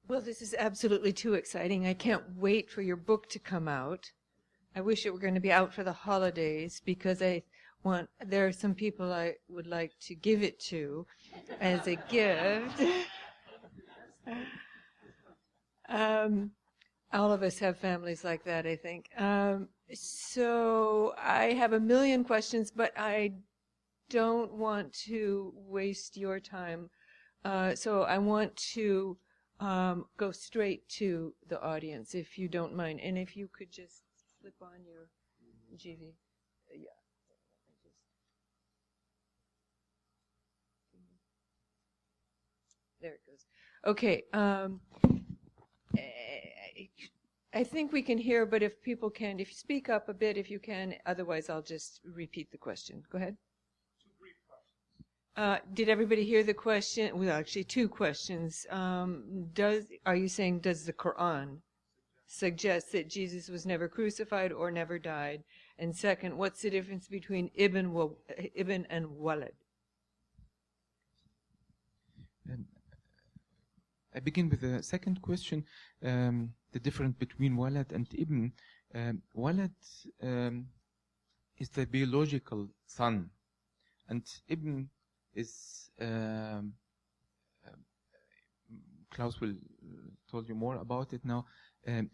Well, this is absolutely too exciting. I can't wait for your book to come out. I wish it were going to be out for the holidays because there are some people I would like to give it to as a gift. All of us have families like that, I think. So I have a million questions, but I don't want to waste your time. So I want to go straight to the audience, if you don't mind. And if you could just flip on your GV. Yeah. There it goes. Okay. I think we can hear, but if people can, if you speak up a bit, if you can, otherwise I'll just repeat the question. Go ahead. Two brief questions. Did everybody hear the question? Well, actually, two questions. Are you saying, does the Qur'an suggest that Jesus was never crucified or never died? And second, what's the difference between ibn and walad? I begin with the second question, the difference between walad and ibn. Walad is the biological son, and ibn is, Klaus will tell you more about it now.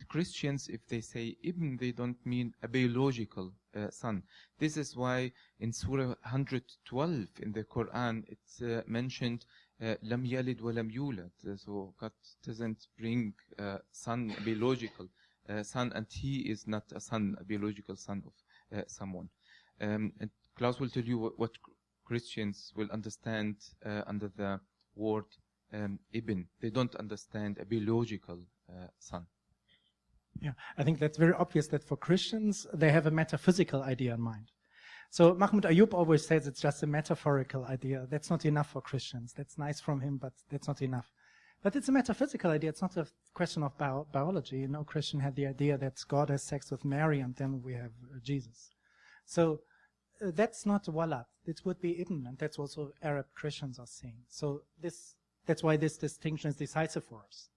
Christians, if they say ibn, they don't mean a biological son. This is why in Surah 112 in the Quran it's mentioned lam yalid wa lam yulad. So God doesn't bring son, a biological son, and he is not a son, a biological son of someone. And Klaus will tell you what Christians will understand under the word ibn. They don't understand a biological son. Yeah, I think that's very obvious that for Christians, they have a metaphysical idea in mind. So Mahmoud Ayub always says it's just a metaphorical idea. That's not enough for Christians. That's nice from him, but that's not enough. But it's a metaphysical idea. It's not a question of biology. You know, Christian had the idea that God has sex with Mary and then we have Jesus. So that's not walad. It would be ibn, and that's also Arab Christians are saying. So that's why this distinction is decisive for us.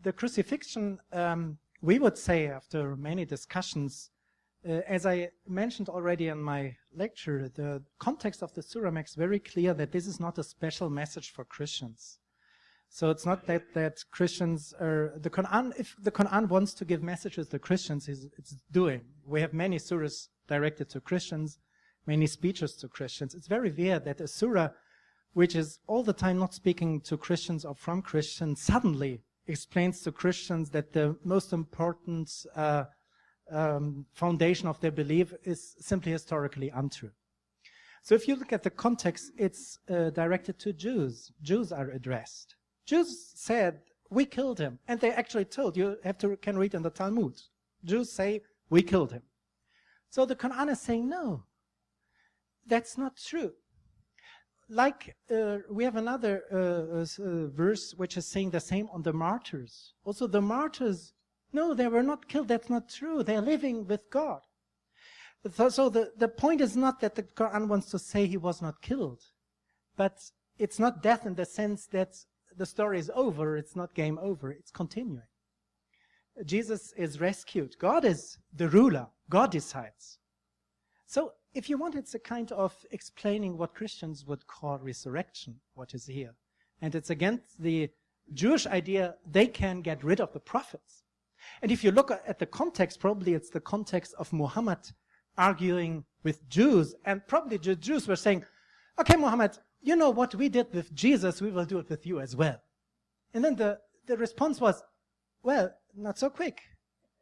The crucifixion, we would say after many discussions, as I mentioned already in my lecture, the context of the surah makes very clear that this is not a special message for Christians. So it's not that Christians are, the Quran, if the Quran wants to give messages to Christians, it's doing. We have many surahs directed to Christians, many speeches to Christians. It's very weird that a surah, which is all the time not speaking to Christians or from Christians, suddenly explains to Christians that the most important foundation of their belief is simply historically untrue. So if you look at the context, it's directed to Jews. Jews are addressed. Jews said, we killed him. And they actually told, you can read in the Talmud. Jews say, we killed him. So the Quran is saying, no, that's not true. Like, we have another verse which is saying the same on the martyrs. Also the martyrs, no, they were not killed. That's not true. They're living with God. So the point is not that the Quran wants to say he was not killed. But it's not death in the sense that the story is over. It's not game over. It's continuing. Jesus is rescued. God is the ruler. God decides. So if you want, it's a kind of explaining what Christians would call resurrection, what is here. And it's against the Jewish idea they can get rid of the prophets. And if you look at the context, probably it's the context of Muhammad arguing with Jews. And probably the Jews were saying, okay, Muhammad, you know what we did with Jesus, we will do it with you as well. And then the response was, well, not so quick.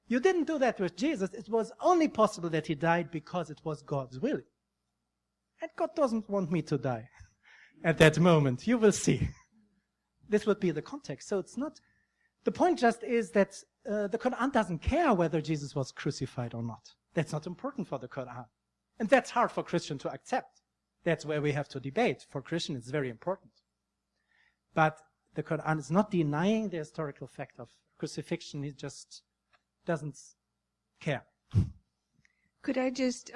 You didn't do that with Jesus. It was only possible that he died because it was God's will. And God doesn't want me to die at that moment. You will see. This would be the context. So it's not, the point just is that the Quran doesn't care whether Jesus was crucified or not. That's not important for the Quran. And that's hard for Christian to accept. That's where we have to debate. For Christian, it's very important. But the Quran is not denying the historical fact of crucifixion. It just doesn't care. Could I just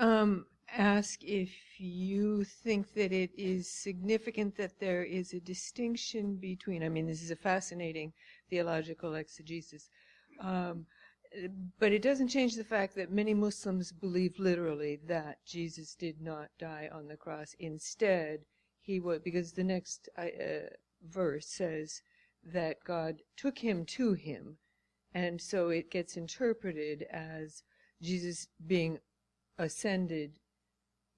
ask if you think that it is significant that there is a distinction between, I mean, this is a fascinating theological exegesis, but it doesn't change the fact that many Muslims believe literally that Jesus did not die on the cross. Instead, he was, because the next verse says that God took him to him, and so it gets interpreted as Jesus being ascended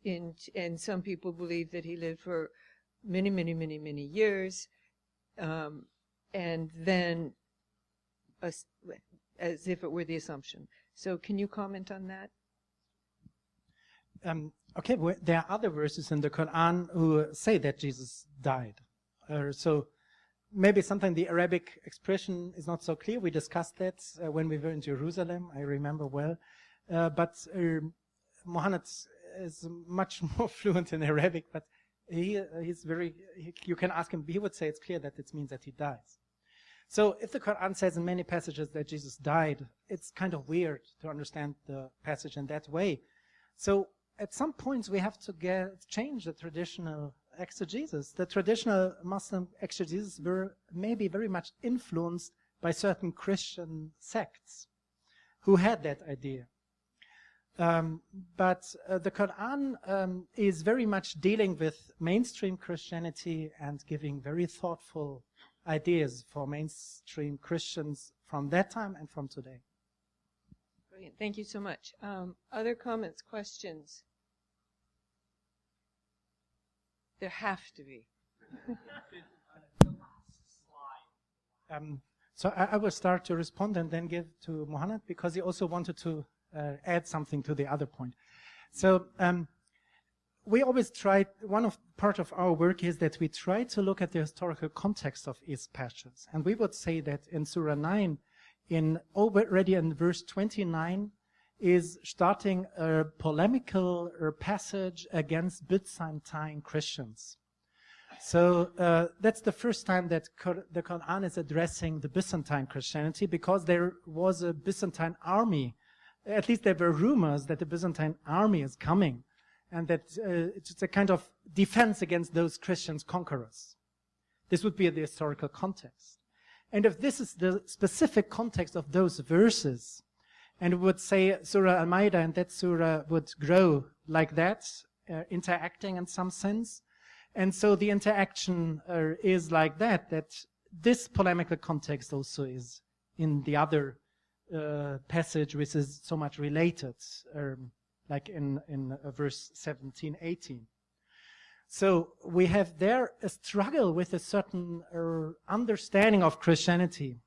and some people believe that he lived for many, many, many, many years, and then as if it were the assumption. So can you comment on that? Okay, well, there are other verses in the Quran who say that Jesus died. So maybe something, the Arabic expression is not so clear. We discussed that when we were in Jerusalem, I remember well. But Muhammad is much more fluent in Arabic, but he's very, you can ask him, he would say it's clear that it means that he dies. So if the Quran says in many passages that Jesus died, it's kind of weird to understand the passage in that way. So at some points we have to change the traditional exegesis. The traditional Muslim exegesis were maybe very much influenced by certain Christian sects who had that idea. But the Quran is very much dealing with mainstream Christianity and giving very thoughtful ideas for mainstream Christians from that time and from today. Brilliant. Thank you so much. Other comments, questions? There have to be. So I will start to respond and then give to Muhammad, because he also wanted to add something to the other point. So we always try, part of our work is that we try to look at the historical context of these passages. And we would say that in Surah 9, already in verse 29, is starting a polemical passage against Byzantine Christians. So that's the first time that the Quran is addressing the Byzantine Christianity, because there was a Byzantine army. At least there were rumors that the Byzantine army is coming, and that it's a kind of defense against those Christian conquerors. This would be the historical context. And if this is the specific context of those verses, and we would say Surah Al-Ma'idah and that surah would grow like that, interacting in some sense. And so the interaction is like that this polemical context also is in the other passage, which is so much related, like in verse 17, 18. So we have there a struggle with a certain understanding of Christianity.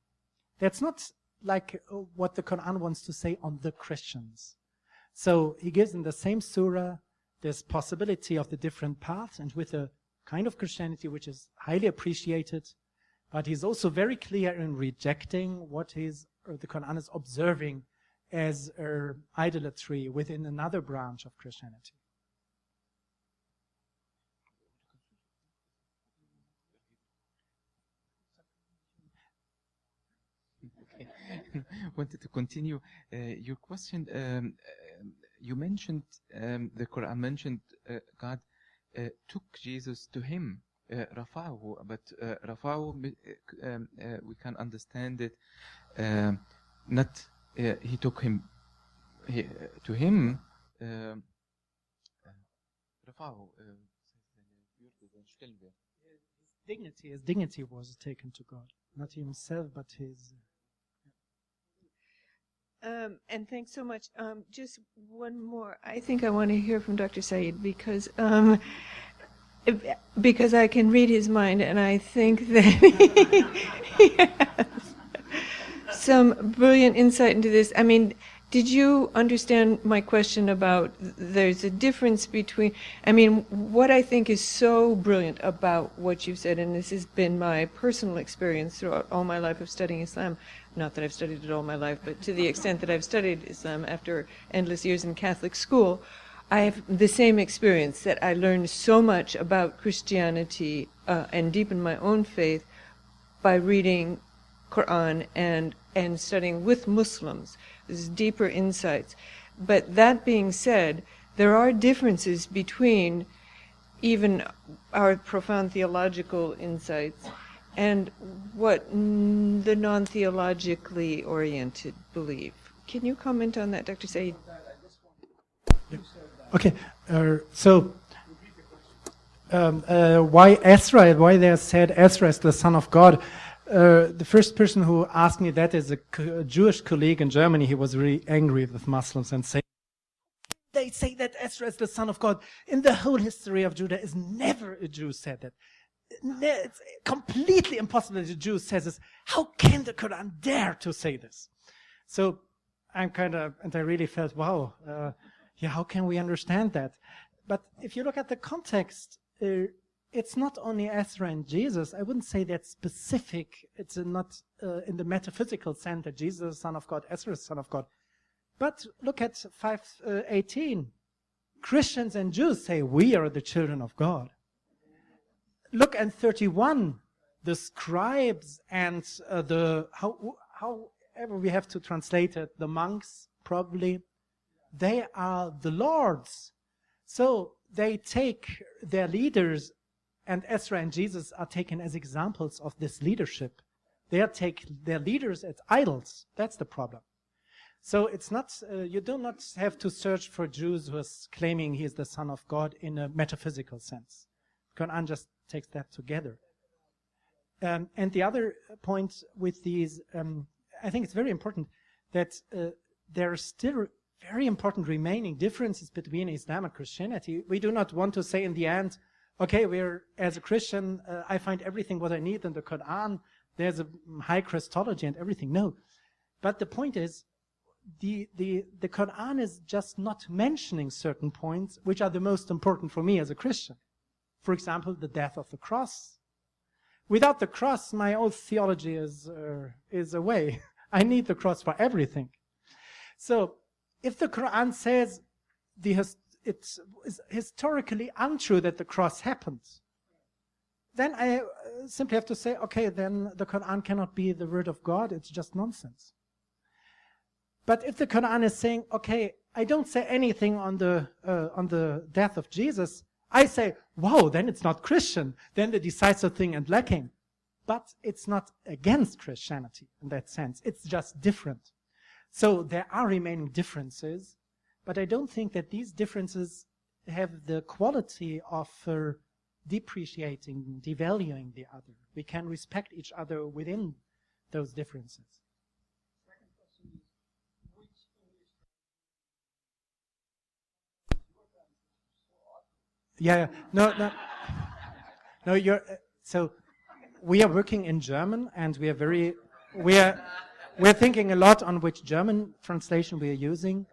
That's not like what the Quran wants to say on the Christians. So he gives in the same surah this possibility of the different paths, and with a kind of Christianity which is highly appreciated, but he's also very clear in rejecting what the Quran is observing as idolatry within another branch of Christianity. Wanted to continue your question. You mentioned the Quran mentioned God took Jesus to him, Rafa'ahu, but Rafa'ahu we can understand it not he took him to him. Rafa'ahu. His dignity was taken to God, not himself, but his. And thanks so much. Just one more. I think I want to hear from Dr. Saeed, because I can read his mind, and I think that he has some brilliant insight into this. I mean, did you understand my question about there's a difference between, I mean, what I think is so brilliant about what you've said, and this has been my personal experience throughout all my life of studying Islam, not that I've studied it all my life, but to the extent that I've studied Islam after endless years in Catholic school, I have the same experience, that I learned so much about Christianity and deepened my own faith by reading Qur'an and studying with Muslims. There's deeper insights. But that being said, there are differences between even our profound theological insights and what the non-theologically oriented believe. Can you comment on that, Dr. Said? Okay, so why Ezra? Why they said Ezra is the son of God? The first person who asked me that is a Jewish colleague in Germany. He was really angry with Muslims and saying, they say that Ezra is the son of God. In the whole history of Judaism, never a Jew said that. It's completely impossible that a Jew says this. How can the Quran dare to say this? So and I really felt, wow, how can we understand that? But if you look at the context, it's not only Ezra and Jesus. I wouldn't say that's specific. It's not in the metaphysical sense that Jesus is the son of God, Ezra is the son of God. But look at 5:18. Christians and Jews say, we are the children of God. Look at 31. The scribes and however we have to translate it, the monks probably, they are the lords. So they take their leaders, and Ezra and Jesus are taken as examples of this leadership. They take their leaders as idols. That's the problem. So it's not, you do not have to search for Jews who are claiming he is the son of God in a metaphysical sense. Qur'an just takes that together. And the other point with these, I think it's very important that there are still very important remaining differences between Islam and Christianity. We do not want to say in the end, okay, as a Christian, I find everything what I need in the Qur'an. There's a high Christology and everything. No. But the point is, the Qur'an is just not mentioning certain points which are the most important for me as a Christian. For example, the death of the cross. Without the cross, my old theology is away. I need the cross for everything. So, if the Qur'an says it's historically untrue that the cross happened, then I simply have to say, okay, then the Qur'an cannot be the word of God. It's just nonsense. But if the Qur'an is saying, okay, I don't say anything on the death of Jesus, I say, wow, then it's not Christian. Then the decisive thing and lacking. But it's not against Christianity in that sense. It's just different. So there are remaining differences, but I don't think that these differences have the quality of depreciating, devaluing the other. We can respect each other within those differences. Yeah, no. So we are working in German, and we're thinking a lot on which German translation we are using.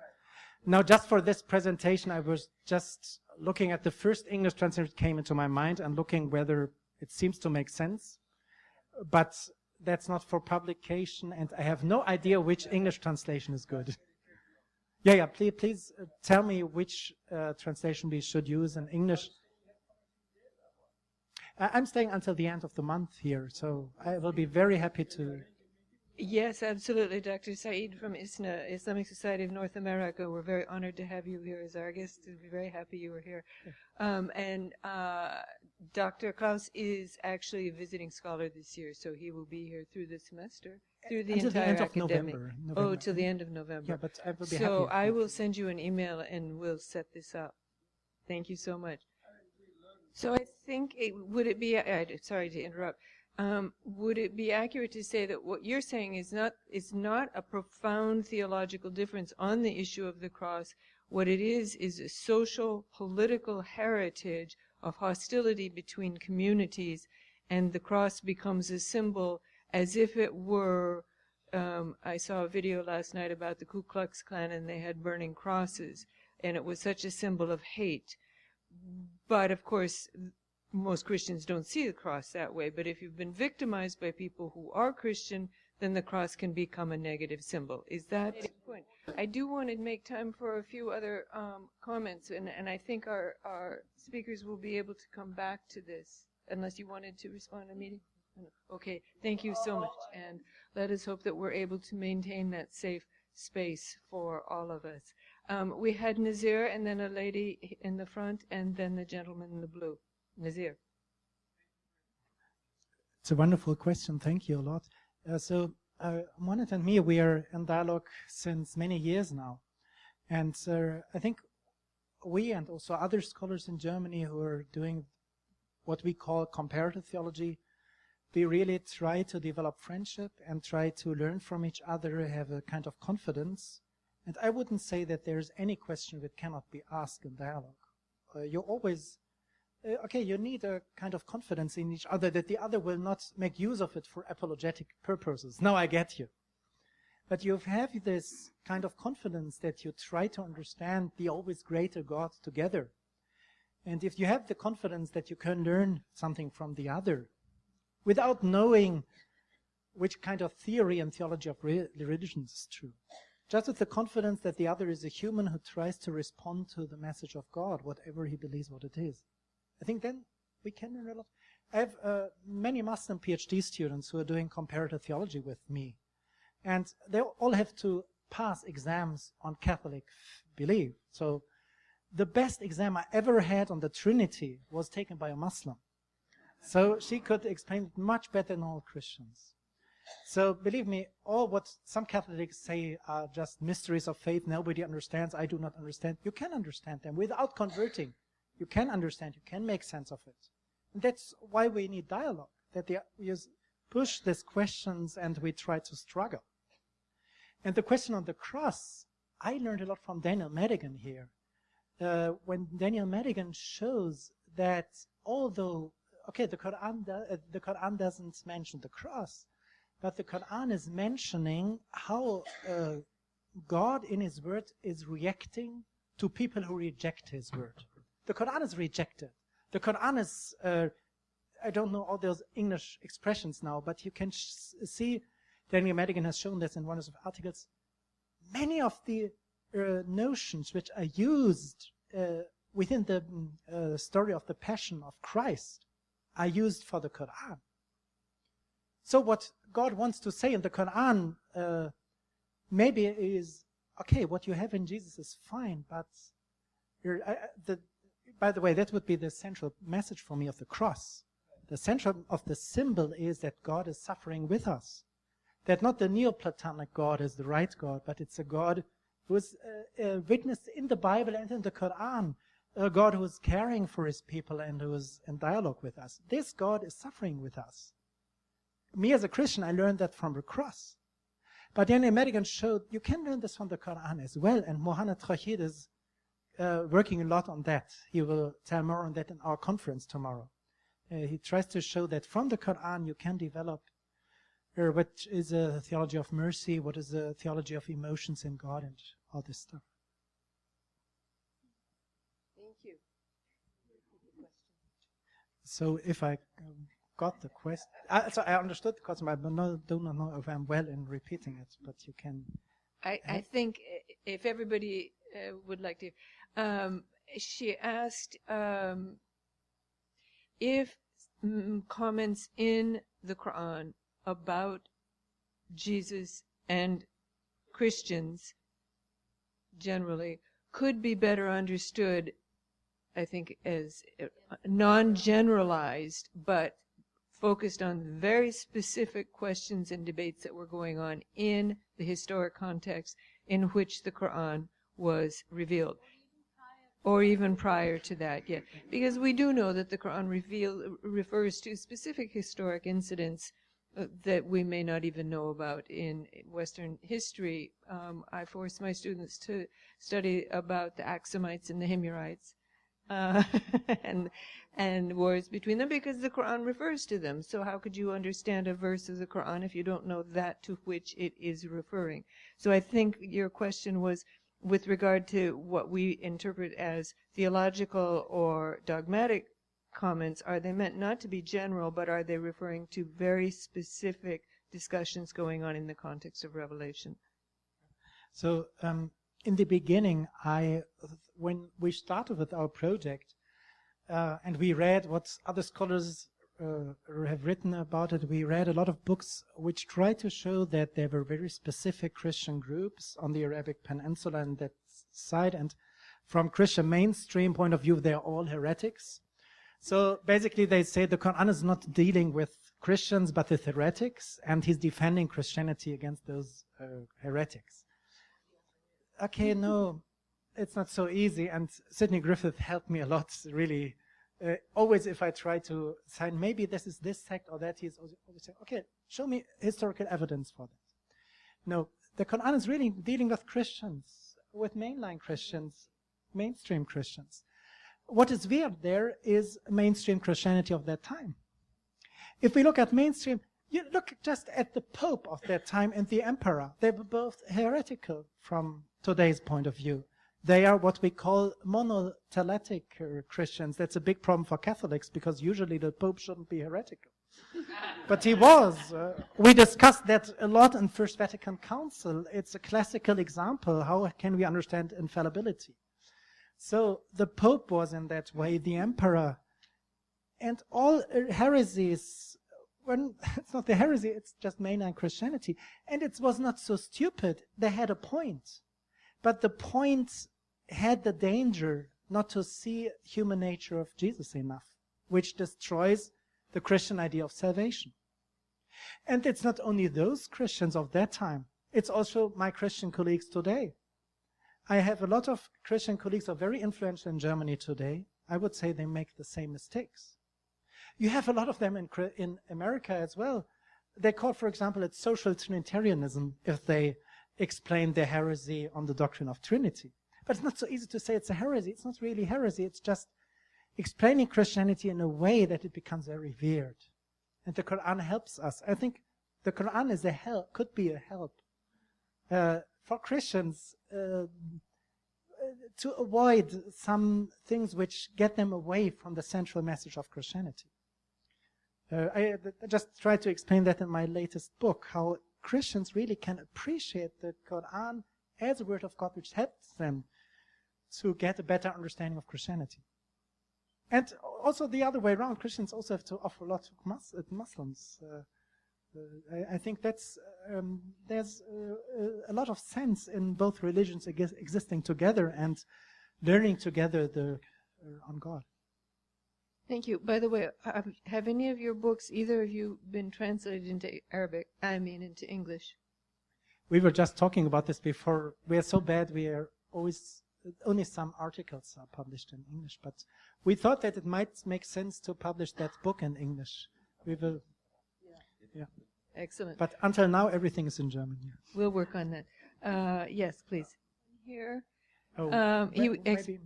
Now, just for this presentation, I was just looking at the first English translation that came into my mind and looking whether it seems to make sense. But that's not for publication, and I have no idea which English translation is good. Yeah, please tell me which translation we should use in English. I'm staying until the end of the month here, so I will be very happy to... Yes, absolutely, Dr. Said from ISNA, Islamic Society of North America. We're very honored to have you here as our guest. We're very happy you were here. And Dr. Klaus is actually a visiting scholar this year, so he will be here through the semester, through the until entire the end academic. of November. Oh, till the end of November. Yeah, but I will be happy. So I will send you an email and we'll set this up. Thank you so much. So I think, would it be, sorry to interrupt, would it be accurate to say that what you're saying is not a profound theological difference on the issue of the cross? What it is a social, political heritage of hostility between communities, and the cross becomes a symbol as if it were, I saw a video last night about the Ku Klux Klan, and they had burning crosses, and it was such a symbol of hate. But of course, most Christians don't see the cross that way. But if you've been victimized by people who are Christian, then the cross can become a negative symbol. Is that the point? I do want to make time for a few other comments, and I think our speakers will be able to come back to this, unless you wanted to respond immediately. Okay, thank you so much, and let us hope that we're able to maintain that safe space for all of us. We had Nazir, and then a lady in the front, and then the gentleman in the blue. Nazir. It's a wonderful question. Thank you a lot. Monet and me, we are in dialogue since many years now. And I think we and also other scholars in Germany who are doing what we call comparative theology, we really try to develop friendship and try to learn from each other, have a kind of confidence. And I wouldn't say that there's any question that cannot be asked in dialogue. You always, you need a kind of confidence in each other that the other will not make use of it for apologetic purposes. Now I get you. But you have this kind of confidence that you try to understand the always greater God together. And if you have the confidence that you can learn something from the other, without knowing which kind of theory and theology of religions is true, just with the confidence that the other is a human who tries to respond to the message of God, whatever he believes what it is, I think then we can learn a lot. I have many Muslim PhD students who are doing comparative theology with me. And they all have to pass exams on Catholic belief. So the best exam I ever had on the Trinity was taken by a Muslim. So she could explain it much better than all Christians. So believe me, all what some Catholics say are just mysteries of faith. Nobody understands. I do not understand. You can understand them without converting. You can understand. You can make sense of it. And that's why we need dialogue, that we push these questions and we try to struggle. And the question on the cross, I learned a lot from Daniel Madigan here. When Daniel Madigan shows that although, the Qur'an doesn't mention the cross, but the Qur'an is mentioning how God in his word is reacting to people who reject his word. The Qur'an is rejected. The Qur'an is, I don't know all those English expressions now, but you can see, Daniel Madigan has shown this in one of his articles, many of the notions which are used within the story of the Passion of Christ are used for the Qur'an. So what God wants to say in the Qur'an maybe is, what you have in Jesus is fine, but by the way, that would be the central message for me of the cross. The central of the symbol is that God is suffering with us. That not the Neoplatonic God is the right God, but it's a God who is witnessed in the Bible and in the Qur'an, a God who is caring for his people and who is in dialogue with us. This God is suffering with us. Me as a Christian, I learned that from the cross. But Daniel Madigan showed you can learn this from the Qur'an as well, and Mohamed Rashid is working a lot on that. He will tell more on that in our conference tomorrow. He tries to show that from the Qur'an you can develop what is a theology of mercy, what is a theology of emotions in God, and all this stuff. Thank you. So if I got the question, so I understood the question, but I do not know if I'm well in repeating it, but you can. I think if everybody would like to, she asked if comments in the Qur'an about Jesus and Christians generally could be better understood, I think, as non-generalized, but focused on very specific questions and debates that were going on in the historic context in which the Qur'an was revealed. Or even prior to that, yeah. Because we do know that the Qur'an refers to specific historic incidents that we may not even know about in Western history. I force my students to study about the Axumites and the Himyarites and wars between them because the Qur'an refers to them. So how could you understand a verse of the Qur'an if you don't know that to which it is referring? So I think your question was with regard to what we interpret as theological or dogmatic comments, are they meant not to be general, but are they referring to very specific discussions going on in the context of Revelation? So in the beginning, when we started with our project, and we read what other scholars have written about it, we read a lot of books which try to show that there were very specific Christian groups on the Arabic Peninsula and that side, and from Christian mainstream point of view, they're all heretics. So basically they say the Quran is not dealing with Christians, but with heretics, and he's defending Christianity against those heretics. Okay, no, it's not so easy, and Sidney Griffith helped me a lot, really. Always if I try to sign, maybe this is this sect or that, he's always saying, okay, show me historical evidence for that. No, the Quran is really dealing with Christians, with mainline Christians, mainstream Christians. What is weird there is mainstream Christianity of that time. If we look at mainstream, you look just at the Pope of that time and the Emperor. They were both heretical from today's point of view. They are what we call monothelitic Christians. That's a big problem for Catholics because usually the Pope shouldn't be heretical. But he was. We discussed that a lot in First Vatican Council. It's a classical example. How can we understand infallibility? So the Pope was in that way, the Emperor. And all heresies, it's not the heresy, it's just mainline Christianity. And it was not so stupid. They had a point. But the point had the danger not to see human nature of Jesus enough, which destroys the Christian idea of salvation. And it's not only those Christians of that time, it's also my Christian colleagues today. I have a lot of Christian colleagues who are very influential in Germany today. I would say they make the same mistakes. You have a lot of them in America as well. They call, for example, it social Trinitarianism if they explain their heresy on the doctrine of Trinity. But it's not so easy to say it's a heresy. It's not really heresy. It's just explaining Christianity in a way that it becomes very weird. And the Quran helps us. I think the Quran is a help, could be a help for Christians to avoid some things which get them away from the central message of Christianity. I just tried to explain that in my latest book, how Christians really can appreciate the Quran as a word of God, which helps them to get a better understanding of Christianity. And also the other way around, Christians also have to offer a lot to Muslims. I think that's there's a lot of sense in both religions existing together and learning together on God. Thank you. By the way, have any of your books, either of you, been translated into Arabic? I mean, into English? We were just talking about this before. We are so bad. We are always only some articles are published in English, but we thought that it might make sense to publish that book in English. We will. Yeah. Excellent. But until now, everything is in German. Yeah. We'll work on that. Yes, please. Here. Oh, maybe.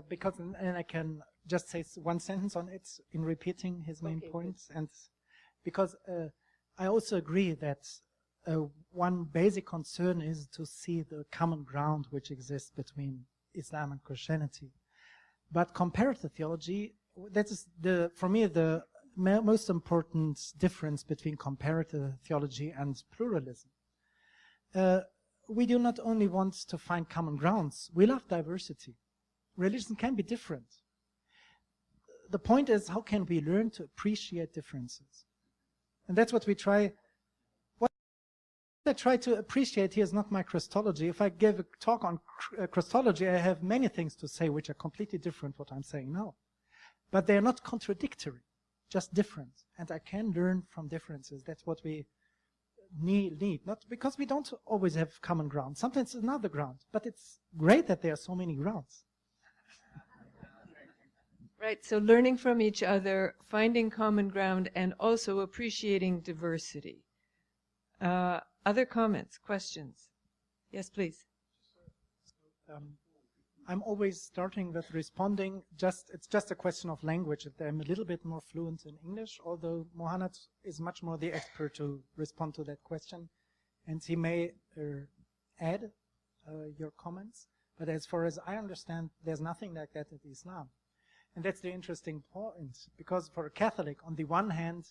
Because and I can just say one sentence on it in repeating his main points, and because I also agree that one basic concern is to see the common ground which exists between Islam and Christianity. But comparative theology, that is for me the most important difference between comparative theology and pluralism. We do not only want to find common grounds, we love diversity. Religion can be different. The point is, how can we learn to appreciate differences? And that's what we try. What I try to appreciate here is not my Christology. If I give a talk on Christology, I have many things to say which are completely different what I'm saying now. But they are not contradictory, just different. And I can learn from differences. That's what we need. Not because we don't always have common ground. Sometimes it's another ground. But it's great that there are so many grounds. Right, so learning from each other, finding common ground, and also appreciating diversity. Other comments, questions? Yes, please. I'm always starting with responding. It's just a question of language. I'm a little bit more fluent in English, although Mohanad is much more the expert to respond to that question, and he may add your comments. But as far as I understand, there's nothing like that in Islam. And that's the interesting point, because for a Catholic, on the one hand,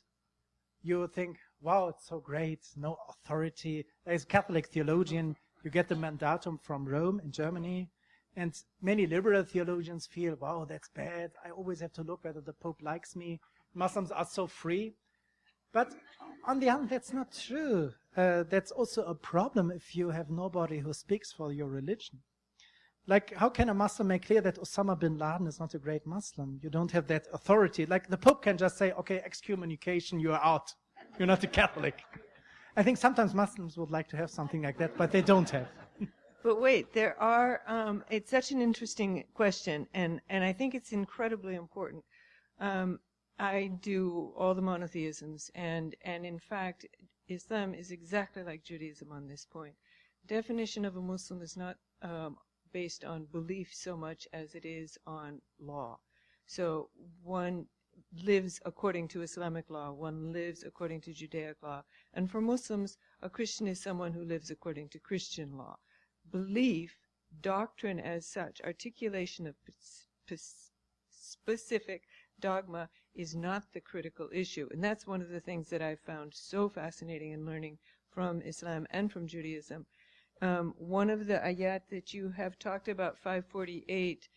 you think, wow, it's so great, no authority. As a Catholic theologian, you get the mandatum from Rome in Germany, and many liberal theologians feel, wow, that's bad. I always have to look whether the Pope likes me. Muslims are so free. But on the other hand, that's not true. That's also a problem if you have nobody who speaks for your religion. Like, how can a Muslim make clear that Osama bin Laden is not a great Muslim? You don't have that authority. Like, the Pope can just say, okay, excommunication, you are out. You're not a Catholic. I think sometimes Muslims would like to have something like that, but they don't have. But wait, there are, it's such an interesting question, and I think it's incredibly important. I do all the monotheisms, and in fact, Islam is exactly like Judaism on this point. Definition of a Muslim is not based on belief so much as it is on law. So one lives according to Islamic law, one lives according to Judaic law, and for Muslims, a Christian is someone who lives according to Christian law. Belief, doctrine as such, articulation of specific dogma is not the critical issue. And that's one of the things that I found so fascinating in learning from Islam and from Judaism. One of the ayat that you have talked about, 548,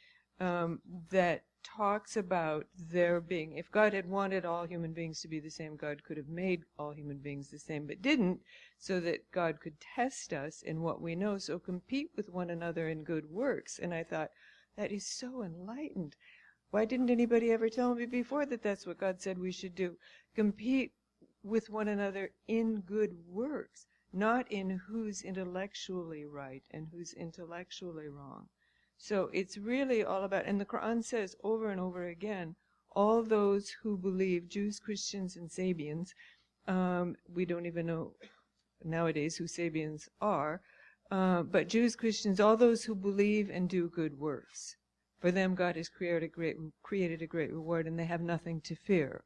that talks about there being, if God had wanted all human beings to be the same, God could have made all human beings the same, but didn't, so that God could test us in what we know, so compete with one another in good works. And I thought, that is so enlightened. Why didn't anybody ever tell me before that that's what God said we should do? Compete with one another in good works, not in who's intellectually right and who's intellectually wrong. So it's really all about, and the Qur'an says over and over again, all those who believe, Jews, Christians, and Sabians, we don't even know nowadays who Sabians are, but Jews, Christians, all those who believe and do good works. For them, God has created a great reward, and they have nothing to fear.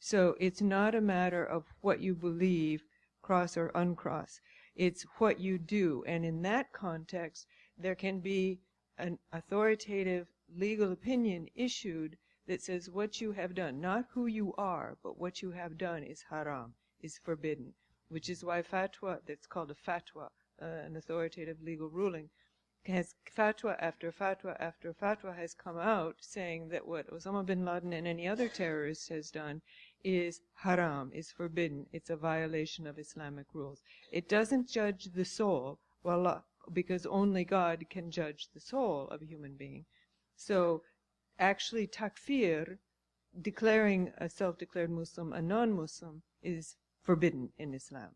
So it's not a matter of what you believe, cross or uncross. It's what you do. And in that context, there can be an authoritative legal opinion issued that says what you have done, not who you are, but what you have done is haram, is forbidden, which is why fatwa, that's called a fatwa, an authoritative legal ruling, has fatwa after fatwa after fatwa has come out saying that what Osama bin Laden and any other terrorist has done is haram, is forbidden. It's a violation of Islamic rules. It doesn't judge the soul, well, because only God can judge the soul of a human being. So actually takfir, declaring a self-declared Muslim a non-Muslim, is forbidden in Islam.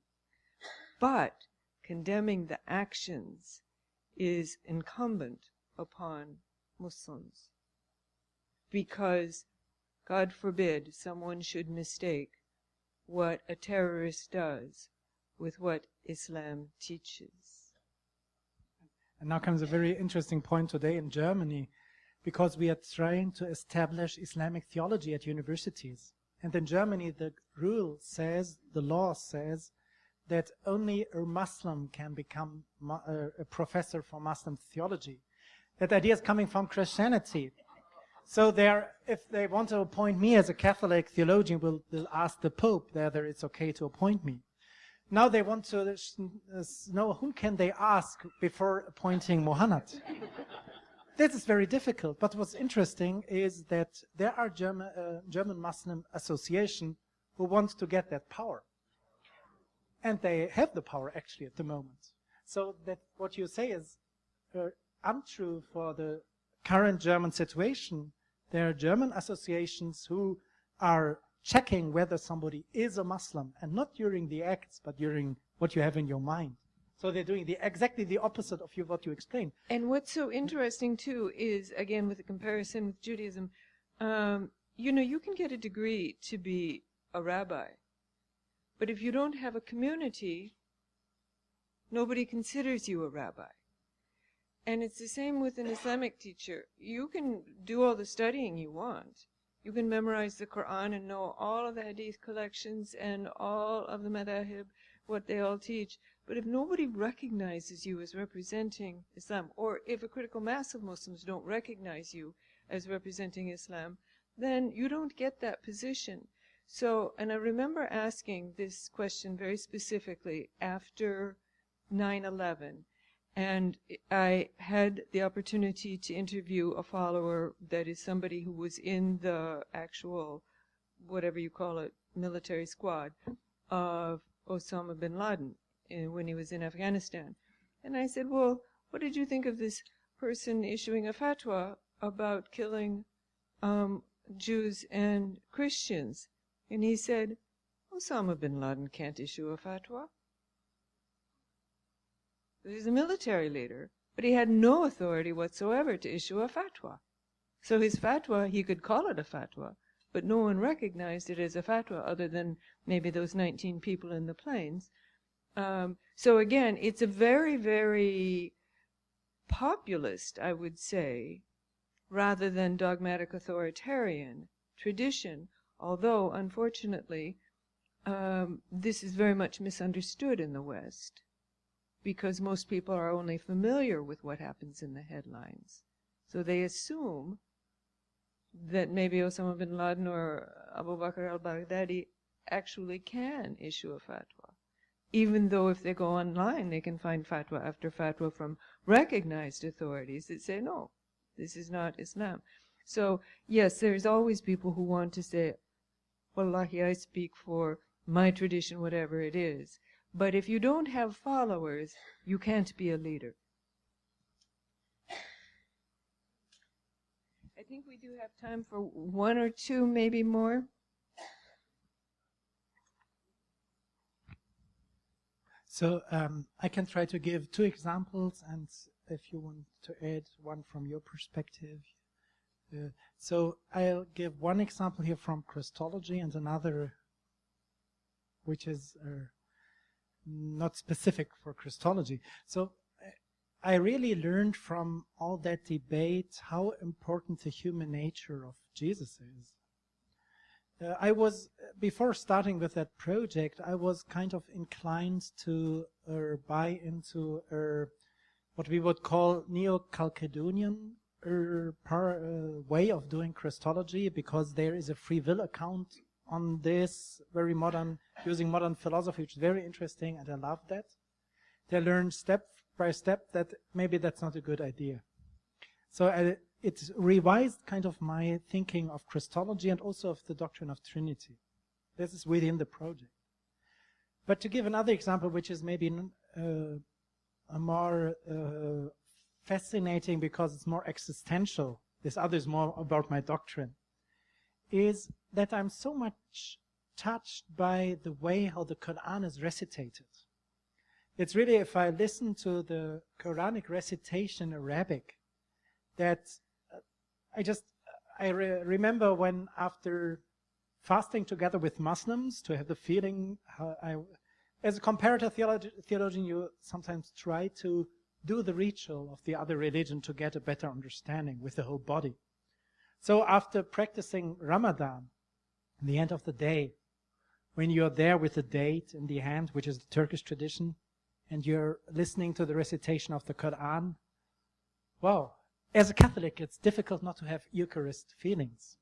But condemning the actions is incumbent upon Muslims, because God forbid someone should mistake what a terrorist does with what Islam teaches. And now comes a very interesting point today in Germany, because we are trying to establish Islamic theology at universities. And in Germany, the rule says, the law says, that only a Muslim can become a professor for Muslim theology. That idea is coming from Christianity. So if they want to appoint me as a Catholic theologian, they'll ask the Pope whether it's okay to appoint me. Now they want to know whom can they ask before appointing Muhammad. This is very difficult. But what's interesting is that there are German Muslim association who want to get that power. And they have the power actually at the moment. So that what you say is untrue for the current German situation. There are German associations who are checking whether somebody is a Muslim, and not during the acts, but during what you have in your mind. So they're doing exactly the opposite of what you explained. And what's so interesting too is, again, with the comparison with Judaism, you can get a degree to be a rabbi. But if you don't have a community, nobody considers you a rabbi. And it's the same with an Islamic teacher. You can do all the studying you want. You can memorize the Qur'an and know all of the hadith collections and all of the madahib, what they all teach. But if nobody recognizes you as representing Islam, or if a critical mass of Muslims don't recognize you as representing Islam, then you don't get that position. So, and I remember asking this question very specifically after 9/11, and I had the opportunity to interview a follower, that is somebody who was in the actual, whatever you call it, military squad of Osama bin Laden when he was in Afghanistan. And I said, well, what did you think of this person issuing a fatwa about killing Jews and Christians. And he said, Osama bin Laden can't issue a fatwa. He's a military leader, but he had no authority whatsoever to issue a fatwa. So his fatwa, he could call it a fatwa, but no one recognized it as a fatwa other than maybe those 19 people in the plains. So again, it's a very, very populist, I would say, rather than dogmatic authoritarian tradition, although, unfortunately, this is very much misunderstood in the West, because most people are only familiar with what happens in the headlines. So they assume that maybe Osama bin Laden or Abu Bakr al-Baghdadi actually can issue a fatwa, even though if they go online, they can find fatwa after fatwa from recognized authorities that say, no, this is not Islam. So, yes, there's always people who want to say, Wallahi, I speak for my tradition, whatever it is. But if you don't have followers, you can't be a leader. I think we do have time for one or two, maybe more. So I can try to give two examples, and if you want to add one from your perspective. So I'll give one example here from Christology and another which is not specific for Christology. So I really learned from all that debate how important the human nature of Jesus is. I was, before starting with that project, I was kind of inclined to buy into what we would call Neo-Chalcedonian way of doing Christology, because there is a free will account on this, very modern, using modern philosophy, which is very interesting, and I love that. They learn step by step that maybe that's not a good idea. So it revised kind of my thinking of Christology and also of the doctrine of Trinity. This is within the project. But to give another example, which is maybe a more fascinating because it's more existential, this other is more about my doctrine, is that I'm so much touched by the way how the Qur'an is recitated. It's really, if I listen to the Quranic recitation in Arabic, that I remember when, after fasting together with Muslims, to have the feeling how as a comparative theologian, you sometimes try to do the ritual of the other religion to get a better understanding with the whole body. So after practicing Ramadan, in the end of the day, when you're there with a date in the hand, which is the Turkish tradition, and you're listening to the recitation of the Qur'an, wow, as a Catholic, it's difficult not to have Eucharist feelings.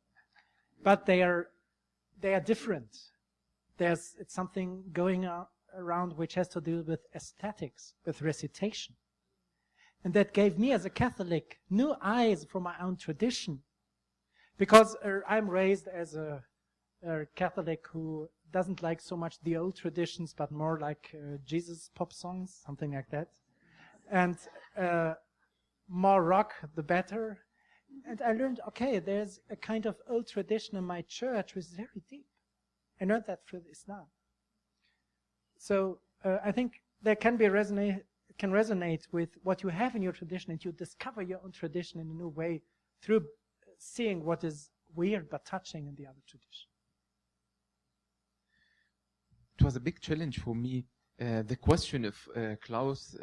But they are different. It's something going around which has to do with aesthetics, with recitation. And that gave me, as a Catholic, new eyes for my own tradition. Because I'm raised as a Catholic who doesn't like so much the old traditions, but more like Jesus pop songs, something like that. And more rock, the better. And I learned, okay, there's a kind of old tradition in my church which is very deep. I learned that through Islam. So I think there can resonate with what you have in your tradition, and you discover your own tradition in a new way through seeing what is weird but touching in the other tradition. It was a big challenge for me, the question of Klaus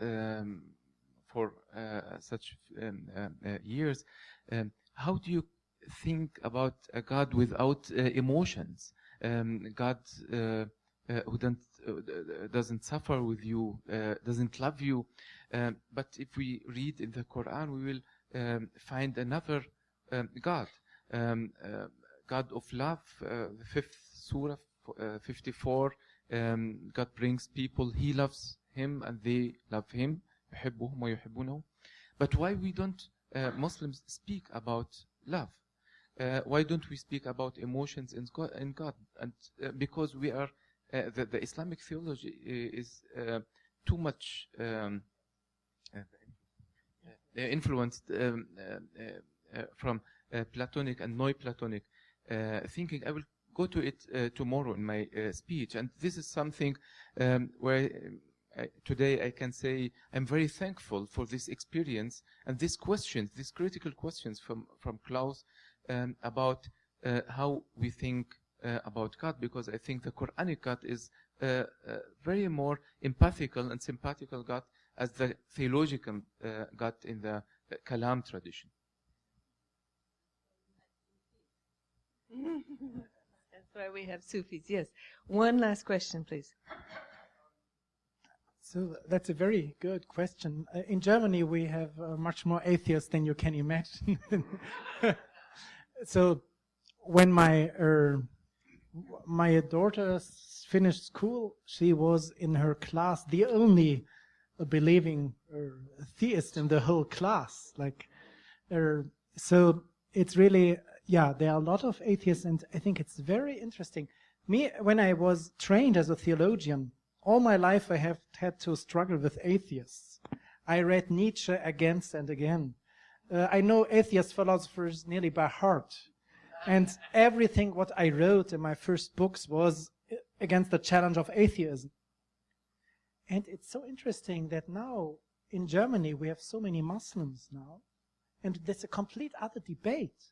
for such years. How do you think about a God without emotions? God who doesn't suffer with you, doesn't love you. But if we read in the Quran, we will find another God, God of love. The 5th surah, 54. God brings people, He loves him and they love Him. But why we don't Muslims speak about love? Why don't we speak about emotions in God? And because we are the Islamic theology is too much influenced from Platonic and Neo-Platonic thinking. I will go to it tomorrow in my speech, and this is something where today I can say I'm very thankful for this experience and these questions, these critical questions from Klaus about how we think about God, because I think the Quranic God is very more empathical and sympathical God as the theological God in the Kalam tradition. That's why we have Sufis. Yes. One last question, please. So that's a very good question. In Germany, we have much more atheists than you can imagine. So when my daughter finished school, she was in her class the only believing theist in the whole class. So it's really, yeah, there are a lot of atheists, and I think it's very interesting. Me, when I was trained as a theologian, all my life I have had to struggle with atheists. I read Nietzsche again and again. I know atheist philosophers nearly by heart. And everything what I wrote in my first books was against the challenge of atheism. And it's so interesting that now in Germany we have so many Muslims now, and there's a complete other debate.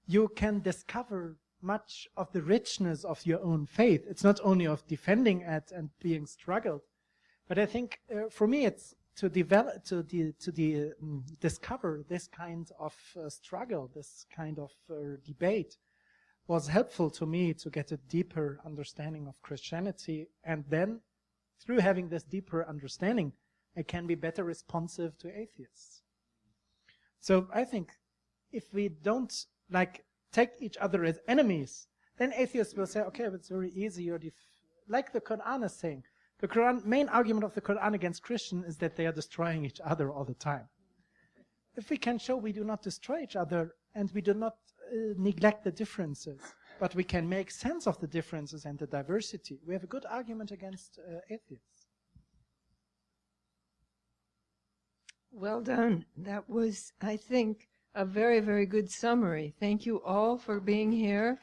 You can discover much of the richness of your own faith. It's not only of defending it and being struggled, but I think for me it's to develop, discover this kind of struggle, this kind of debate was helpful to me to get a deeper understanding of Christianity, and then through having this deeper understanding, I can be better responsive to atheists. So I think if we don't take each other as enemies, then atheists will say, okay, it's very easy. Like the Qur'an is saying, the main argument of the Qur'an against Christians is that they are destroying each other all the time. If we can show we do not destroy each other and we do not neglect the differences, but we can make sense of the differences and the diversity, we have a good argument against atheists. Well done. That was, I think, a very, very good summary. Thank you all for being here.